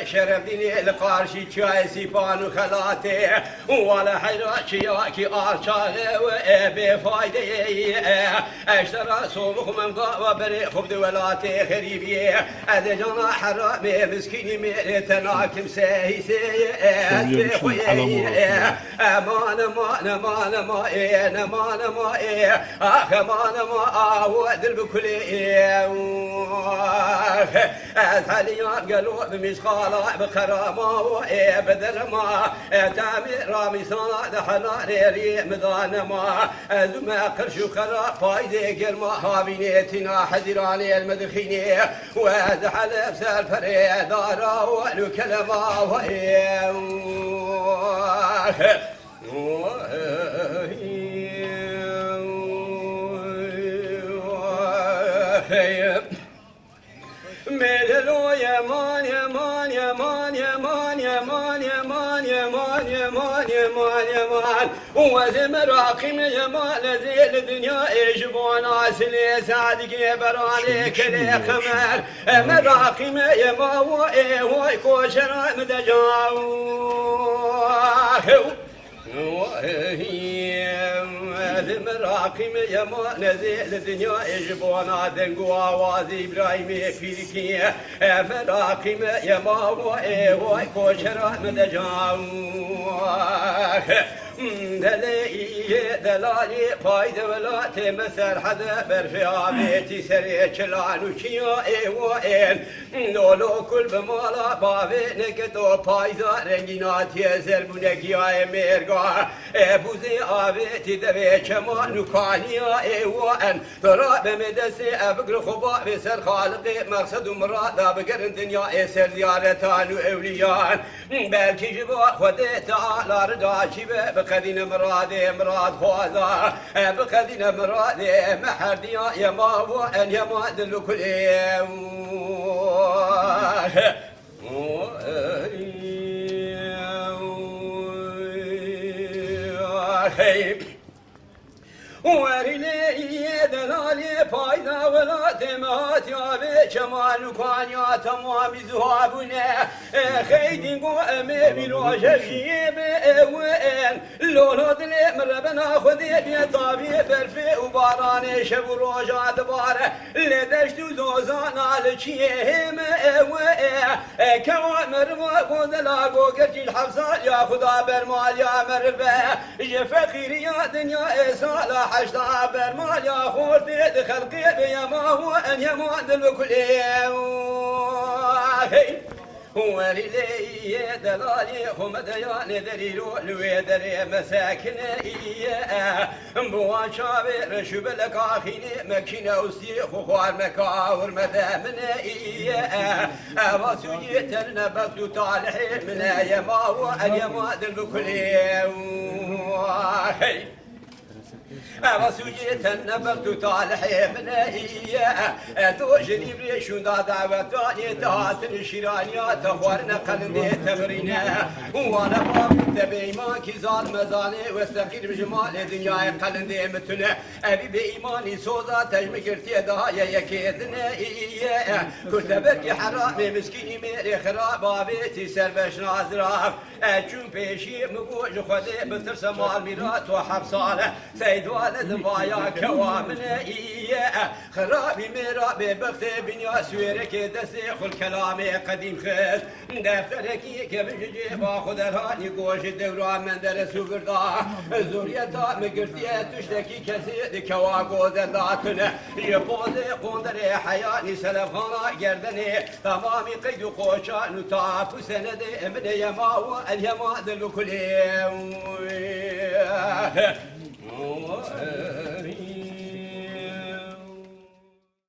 شرف ديني القارشي شاي سيفان وخلاته ولا حيرات شياكي آرشاغي وبفايدة اشترى صومك من وبري خبد ولاتي خريبي أذا جانا حرامي مسكيني ميرتنا كمساهي سيئات بخوي أمان مان مان ما إيه مان ما إيه أخ مان ما ودل بكلي أثاليان قالوا بمشغالة بكرامة وإيه بدرما تامي رامي صلاة دحنا ريري مدانما زما قرشو خرا فايدة قرما هابينيتنا حذراني المدخيني وزحل بسال فريدارا ولو كلمة وإيه ميلو يمان يمان يمان يمان يمان يمان يمان يمان يمان يمان وزم راقم يمان زي الدنيا يجبون عسلي سعدك براني كلي خمر مراقم يمان وإيه كوشر مدجاو مراقم يما نزيل الدنيا يجبونا دنقوا وازي إبراهيم فيكي مراقم يما وإيه كوشرا مدجاو دلالي فايدة ولا تمسر حدا برفع بيتي سري چلانو كيا ايوائن لولو كل بمالا باوي نكتو فايدة رنجيناتي زربونكي آي ميرگا بوزي آويتي دوي چمانو كانيا ايوائن ترى بمدسي ابقر خبا بسر خالقي مقصد مرادا بقرن دنيا ايسر ديارتانو اوليان بلكي جبا خده تعالى رجاشي بقدين مرادي مراد خوازا بقدين مرادي محرديا يما وان يما دلو كل وريلي دلالي فايدة ولا تمات يا بشمال وكان يا تمام زهابنا خيدين قوامي بلوش الجيب وين لولو دلي مربنا خذي بيطابي برفي وباراني شب روجا دبارة لدشتو زوزان على الشيهم وين كوان مرمى قوزلا قوكرجي الحفصة يا خدا برمال يا مربى فقيري يا دنيا إسالة حشتا برمال يا خورتي خلقي بيما هو أن يموت الكل وليلي دلالي هم ديان دريلو لويدري مساكني بوان شابر شبلك آخيني مكينة وستي خوار مكاور مذامني واسوجي تنبت طالحي من يما وأن يموت الكل وسوجي تنبت طالحي من توجني بريشون دعوتاني تهاتن شيرانيا تخوارنا قلبي تمرينا وانا باب تبيما كيزار مزاني واستقير بجمال دنيا قلبي متنا ابي بايماني سوزا تجمكرتي دهايا يكيدنا كنت بركي حرامي مسكيني ميري خراب بابيتي سربش نازراف چون پیشی مگوش خودی بترس مال میرات و حبسانه سید والد بایا کوامنه ایه خرابی میرا به بخت بنیا سویره که دستی خل کلام قدیم خش دفترکی که بجی با خود رانی گوش دوران من در سوگردا زوریتا مگرتیه تشتکی کسی دکوا گوزنداتنه یه پوزه قندره حیانی سلفانا گردنه تمامی قید و خوشان و تافو سنده امنه یما و اليما ذل كل